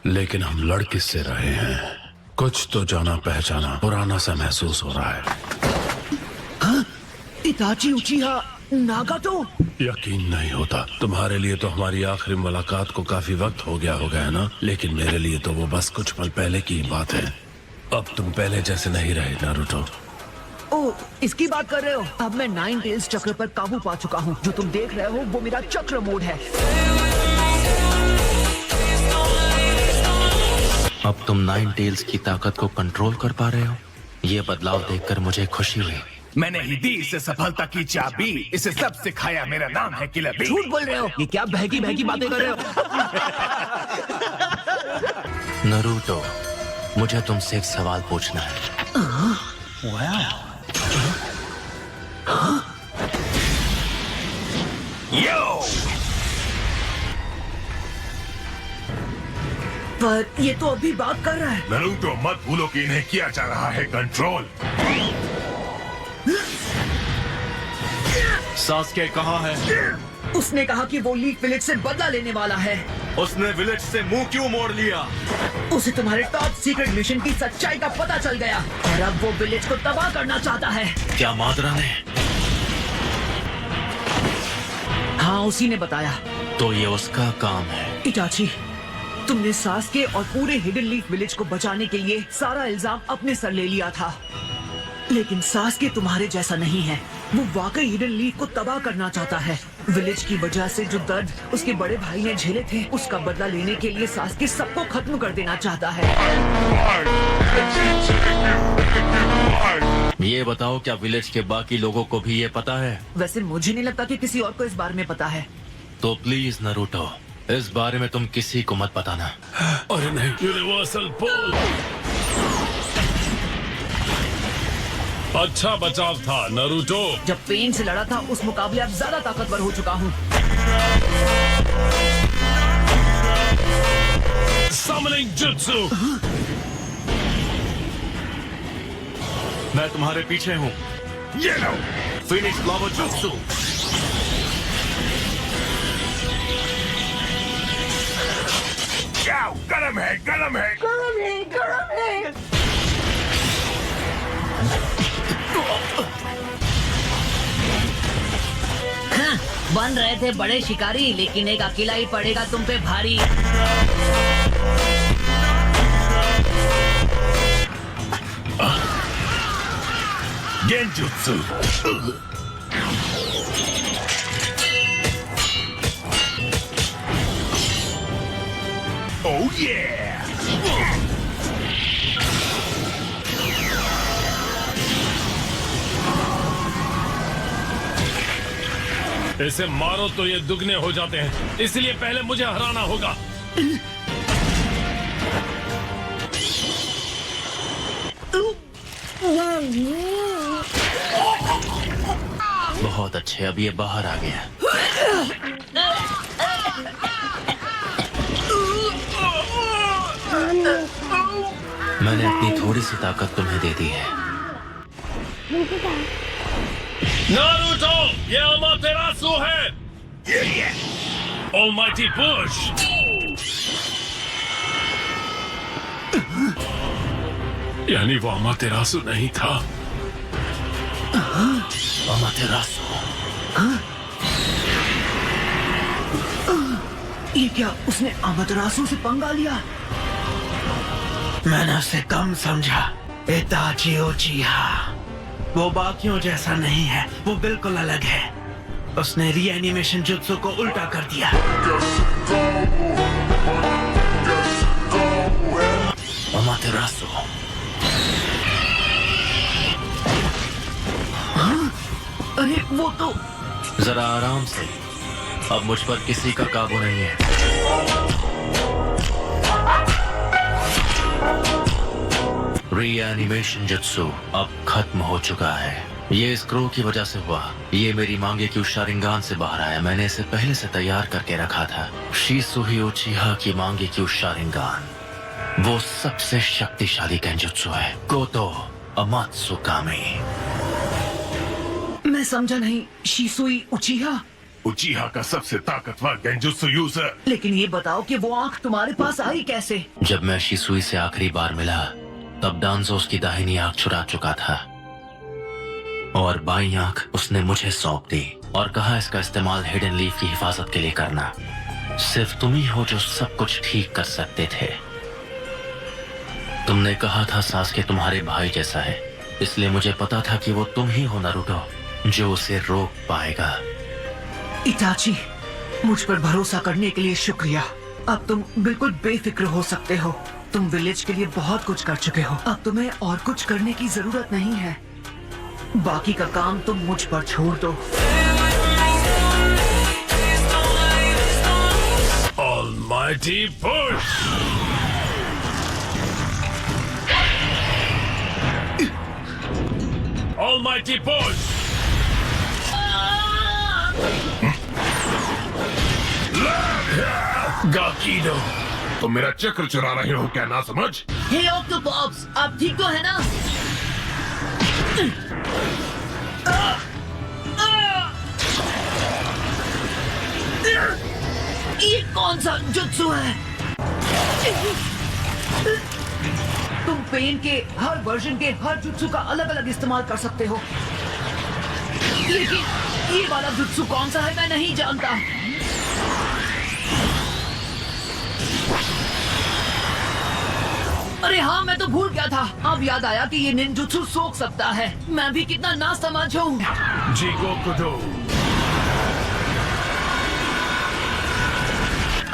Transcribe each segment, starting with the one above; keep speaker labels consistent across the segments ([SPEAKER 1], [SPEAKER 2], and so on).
[SPEAKER 1] लेकिन हम लड़ किससे रहे हैं? कुछ तो जाना पहचाना पुराना सा महसूस हो रहा है।
[SPEAKER 2] हाँ? इताची उचिहा नागातो?
[SPEAKER 1] यकीन नहीं होता। तुम्हारे लिए तो हमारी आखिरी मुलाकात को काफी वक्त हो गया होगा, है ना? लेकिन मेरे लिए तो वो बस कुछ पल पहले की बात है। अब तुम पहले जैसे नहीं रहे नारुतो।
[SPEAKER 2] ओ, इसकी बात कर रहे हो? अब मैं नाइन टेल्स चक्र पर काबू पा चुका हूँ। जो तुम देख रहे हो वो मेरा चक्र मोड है।
[SPEAKER 3] अब तुम नाइन टेल्स की ताकत को कंट्रोल कर पा रहे हो। ये बदलाव देखकर मुझे खुशी हुई।
[SPEAKER 4] मैंने ही दी इसे सफलता की चाबी, इसे सब सिखाया, मेरा नाम है किलर बी।
[SPEAKER 2] झूठ बोल रहे हो। ये क्या बहकी बहकी बातें कर रहे हो?
[SPEAKER 3] नारुतो, मुझे तुमसे एक सवाल पूछना है।
[SPEAKER 4] यो!
[SPEAKER 2] पर ये तो अभी बात कर रहा है।
[SPEAKER 4] नारुतो, मत भूलो कि इन्हें किया जा रहा है कंट्रोल।
[SPEAKER 5] सास्के कहाँ है?
[SPEAKER 2] उसने कहा कि वो लीग विलेज से बदला लेने वाला है।
[SPEAKER 5] उसने विलेज से मुंह क्यों मोड़ लिया?
[SPEAKER 2] उसे तुम्हारे टॉप सीक्रेट मिशन की सच्चाई का पता चल गया और अब वो विलेज को तबाह करना चाहता है।
[SPEAKER 3] क्या मादरा ने?
[SPEAKER 2] हाँ, उसी ने बताया।
[SPEAKER 3] तो ये उसका काम है।
[SPEAKER 2] इटाची, तुमने सास्के और पूरे हिडन लीफ विलेज को बचाने के लिए सारा इल्जाम अपने सर ले लिया था। लेकिन सास्के तुम्हारे जैसा नहीं है। वो वाकई हिडन लीफ को तबाह करना चाहता है। विलेज की वजह से जो दर्द उसके बड़े भाई ने झेले थे, उसका बदला लेने के लिए सास्के सबको खत्म कर देना चाहता है।
[SPEAKER 3] ये बताओ, क्या विलेज के बाकी लोगों को भी ये पता है?
[SPEAKER 2] वैसे मुझे नहीं लगता कि किसी और को इस बारे में पता है।
[SPEAKER 3] तो प्लीज नारुतो, इस बारे में तुम किसी को मत बताना।
[SPEAKER 1] अरे नहीं, यूनिवर्सल पोल। अच्छा बचाव था नारुतो।
[SPEAKER 2] जब पेन से लड़ा था उस मुकाबले अब ज्यादा ताकतवर हो चुका हूँ।
[SPEAKER 1] Summoning Jutsu।
[SPEAKER 5] मैं तुम्हारे पीछे हूँ।
[SPEAKER 4] ये लो।
[SPEAKER 5] Finish flower jutsu.
[SPEAKER 4] क्या? गरम है, गरम है।
[SPEAKER 2] गरम है, गरम है। हाँ, बन रहे थे बड़े शिकारी, लेकिन एक अकेला ही पड़ेगा तुम पे भारी।
[SPEAKER 4] गेंजुत्सु। Oh yeah!
[SPEAKER 1] इसे मारो तो ये दुगने हो जाते हैं, इसलिए पहले मुझे हराना होगा।
[SPEAKER 3] बहुत अच्छे, अब ये बाहर आ गया। मैंने अपनी थोड़ी सी ताकत तुम्हें दे दी है।
[SPEAKER 1] नारुतो, ये अमातेरासु है। Almighty Push। यानी वो अमातेरासु नहीं था।
[SPEAKER 3] अमातेरासु।
[SPEAKER 2] ये क्या, उसने अमातेरासु से पंगा लिया?
[SPEAKER 6] मैंने उसे कम समझा। इताची उचिहा वो बाकियों जैसा नहीं है, वो बिल्कुल अलग है। उसने रीएनिमेशन जुत्सु को उल्टा कर दिया।
[SPEAKER 3] अमातेरासु।
[SPEAKER 2] हाँ? अरे वो तो।
[SPEAKER 3] जरा आराम से, अब मुझ पर किसी का काबू नहीं है। रीएनिमेशन जुत्सु अब खत्म हो चुका है। ये स्क्रो की वजह से हुआ। ये मेरी मांगे की शारिंगान से बाहर आया। मैंने इसे पहले से तैयार करके रखा था। शिसुही उचिहा की मांगे की शारिंगान वो सबसे शक्तिशाली गेंजुत्सु है। गोतो अमात्सुकामी।
[SPEAKER 2] मैं समझा नहीं। शिसुई उचिहा?
[SPEAKER 4] उचीहा का सबसे ताकतवर गेंजुत्सु यूजर।
[SPEAKER 2] लेकिन ये बताओ कि वो आंख तुम्हारे पास आई कैसे?
[SPEAKER 3] जब मैं शिसुई से आखिरी बार मिला तब डांजो उसकी दाहिनी आंख चुरा चुका था और बाईं आंख उसने मुझे सौंप दी और कहा इसका इस्तेमाल हिडन लीफ की हिफाजत के लिए करना। सिर्फ तुम ही हो जो सब कुछ ठीक कर सकते थे। तुमने कहा था सास्के तुम्हारे भाई जैसा है, इसलिए मुझे पता था कि वो तुम ही हो नारुतो जो उसे रोक पाएगा।
[SPEAKER 2] इताची, मुझ पर भरोसा करने के लिए शुक्रिया। अब तुम बिल्कुल बेफिक्र हो सकते हो। तुम विलेज के लिए बहुत कुछ कर चुके हो। अब तुम्हें और कुछ करने की जरूरत नहीं है। बाकी का काम तुम मुझ पर छोड़ दो।
[SPEAKER 1] Almighty push! Almighty push!
[SPEAKER 4] गाकीडो, तुम मेरा चक्र चुरा रहे हो क्या? ना समझ।
[SPEAKER 2] हे ऑक्टोपॉप्स, आप ठीक तो है ना? ये कौन सा जुत्सु है? तुम पेन के हर वर्जन के हर जुत्सु का अलग अलग इस्तेमाल कर सकते हो, लेकिन ये वाला जुत्सु कौन सा है मैं नहीं जानता। अरे हाँ, मैं तो भूल गया था। अब याद आया कि ये निंजुत्सु सोख सकता है। मैं भी कितना ना समझ हूँ।
[SPEAKER 4] जीगोकुडो,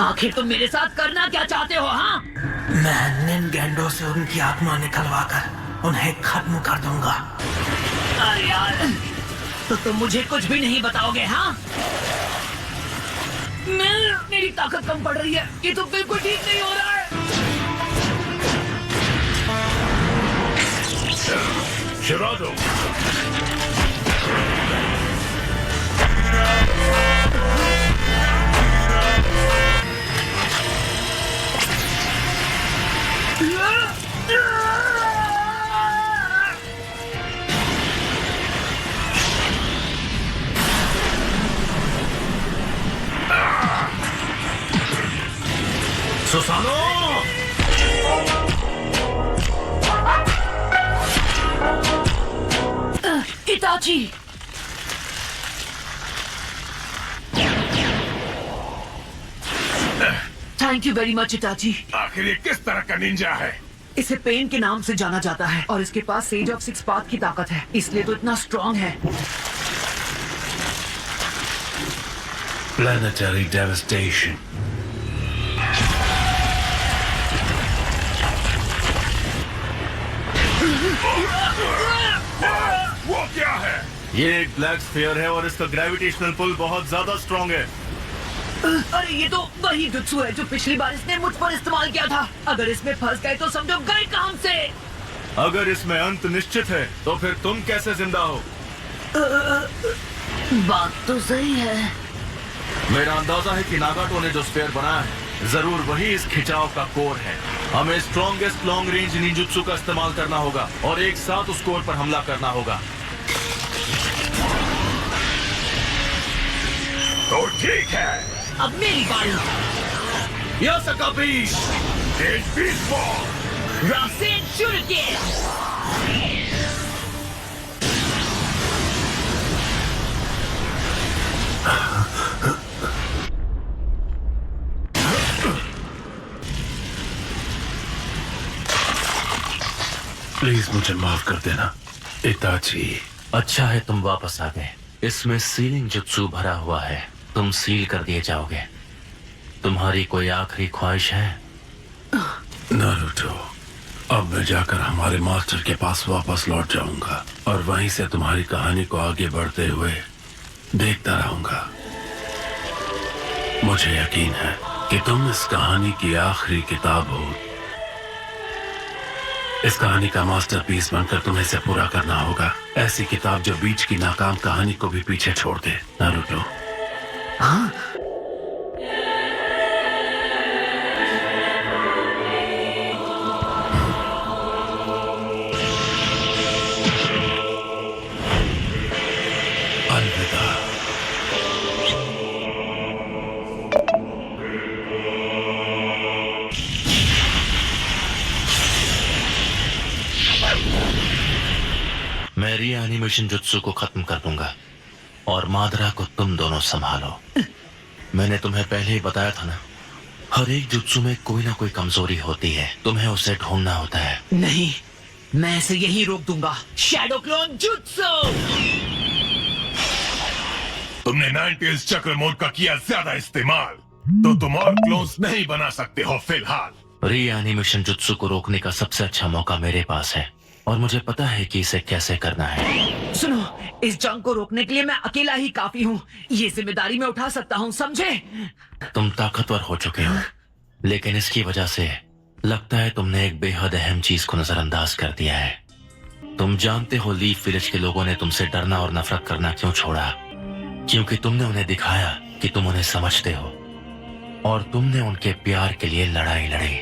[SPEAKER 2] आखिर तुम मेरे साथ करना क्या चाहते हो? हाँ,
[SPEAKER 6] मैं निनगेंडो से उनकी आत्मा निकलवा कर उन्हें खत्म कर दूंगा।
[SPEAKER 2] अरे यार, तो तुम मुझे कुछ भी नहीं बताओगे? हाँ, मेरी ताकत कम पड़ रही है। ये तो बिल्कुल ठीक नहीं हो रहा है।
[SPEAKER 1] Shirado!
[SPEAKER 5] सुसानो!
[SPEAKER 2] Itachi, thank you very much Itachi.
[SPEAKER 4] आखिर ये किस तरह का निंजा है?
[SPEAKER 2] इसे पेन के नाम से जाना जाता है और इसके पास सेज ऑफ सिक्स पाथ की ताकत है, इसलिए तो इतना स्ट्रॉन्ग है।
[SPEAKER 1] Planetary devastation.
[SPEAKER 4] वो क्या है?
[SPEAKER 5] ये एक ब्लैक स्फीयर है और इसका ग्रेविटेशनल पुल बहुत ज्यादा स्ट्रॉन्ग है।
[SPEAKER 2] अरे ये तो वही जुत्सु है जो पिछली बार इसने मुझ पर इस्तेमाल किया था। अगर इसमें फंस गए तो समझो गए काम से।
[SPEAKER 5] अगर इसमें अंत निश्चित है तो फिर तुम कैसे जिंदा हो?
[SPEAKER 2] बात तो सही है।
[SPEAKER 5] मेरा अंदाजा है कि नागाटो ने जो स्फीयर बनाया है जरूर वही इस खिंचाव का कोर है। हमें स्ट्रॉन्गेस्ट लॉन्ग रेंज निंजुत्सु का इस्तेमाल करना होगा और एक साथ उस कोर पर हमला करना होगा।
[SPEAKER 4] तो ठीक है,
[SPEAKER 2] अब मेरी बारी।
[SPEAKER 5] यासकाबी
[SPEAKER 4] तेज बीस बॉल।
[SPEAKER 2] रासेन शुरू
[SPEAKER 1] प्लीज मुझे माफ कर देना इताची।
[SPEAKER 3] अच्छा है तुम वापस आ गए। इसमें सीलिंग जुत्सु भरा हुआ है, तुम सील कर दिए जाओगे। तुम्हारी कोई आखिरी ख्वाहिश है?
[SPEAKER 1] नारुतो, अब मैं जाकर हमारे मास्टर के पास वापस लौट जाऊंगा और वहीं से तुम्हारी कहानी को आगे बढ़ते हुए देखता रहूंगा। मुझे यकीन है कि तुम इस कहानी की आखिरी किताब हो। इस कहानी का मास्टरपीस बनकर तुम्हें इसे पूरा करना होगा। ऐसी किताब जो बीच की नाकाम कहानी को भी पीछे छोड़ दे। नारुतो,
[SPEAKER 2] हाँ,
[SPEAKER 1] अलविदा।
[SPEAKER 3] रीएनिमेशन जुत्सु को खत्म कर दूंगा और मादरा को तुम दोनों संभालो। मैंने तुम्हें पहले ही बताया था ना, हर एक जुत्सु में कोई ना कोई कमजोरी होती है, तुम्हें उसे ढूंढना होता है।
[SPEAKER 2] नहीं, मैं इसे यही रोक दूंगा। Shadow clone jutsu.
[SPEAKER 4] तुमने 90s चक्र मोड का किया ज्यादा इस्तेमाल, तो तुम और क्लोन्स नहीं बना सकते हो फिलहाल।
[SPEAKER 3] रीएनिमेशन जुत्सु को रोकने का सबसे अच्छा मौका मेरे पास है और मुझे पता है कि इसे कैसे करना है।
[SPEAKER 2] सुनो, इस जंग को रोकने के लिए मैं अकेला ही काफी हूँ। ये जिम्मेदारी मैं उठा सकता हूँ, समझे?
[SPEAKER 3] तुम ताकतवर हो चुके हो, लेकिन इसकी वजह से लगता है तुमने एक बेहद अहम चीज को नजरअंदाज कर दिया है। तुम जानते हो लीफ विलेज के लोगों ने तुमसे डरना और नफरत करना क्यों छोड़ा? क्योंकि तुमने उन्हें दिखाया कि तुम उन्हें समझते हो और तुमने उनके प्यार के लिए लड़ाई लड़ी।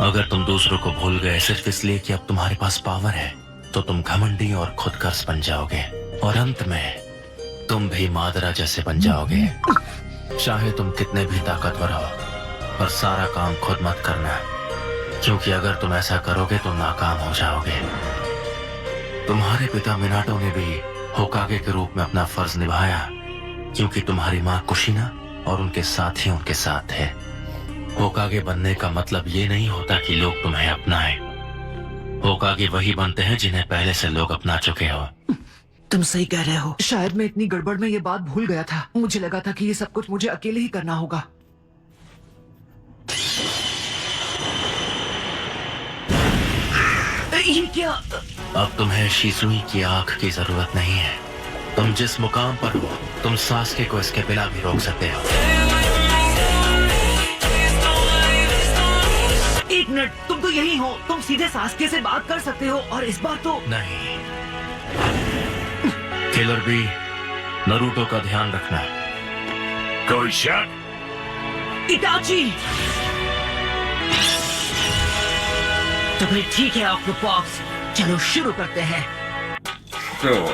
[SPEAKER 3] अगर तुम दूसरों को भूल गए सिर्फ इसलिए कि अब तुम्हारे पास पावर है, तो तुम घमंडी और खुदगर्ज बन जाओगे और अंत में तुम भी मादरा जैसे बन जाओगे। चाहे तुम कितने भी ताकतवर हो, पर सारा काम खुद मत करना, क्योंकि अगर तुम ऐसा करोगे तो नाकाम हो जाओगे। तुम्हारे पिता मिनाटो ने भी होकागे के रूप में अपना फर्ज निभाया, क्योंकि तुम्हारी माँ कुशिना और उनके साथी उनके साथ थे। होकागे बनने का मतलब ये नहीं होता कि लोग तुम्हें अपनाएं। होकागे वही बनते हैं जिन्हें पहले से लोग अपना चुके हो।
[SPEAKER 2] तुम सही कह रहे हो। शायद मैं इतनी गड़बड़ में ये बात भूल गया था। मुझे लगा था कि ये सब कुछ मुझे अकेले ही करना होगा। ये क्या?
[SPEAKER 3] अब तुम्हें शिसुई की आंख की जरूरत नहीं है। तुम जिस मुकाम पर हो, तुम सास्के को इसके बिना भी रोक सकते हो।
[SPEAKER 2] एक मिनट, तुम तो यही हो। तुम सीधे सास्के से बात कर सकते हो और इस बार तो
[SPEAKER 3] नहीं, किलर बी, नरूटो का ध्यान रखना।
[SPEAKER 4] कोई शक?
[SPEAKER 2] इटाची। तो फिर ठीक है ऑक्टोपस, चलो शुरू करते हैं।
[SPEAKER 7] So,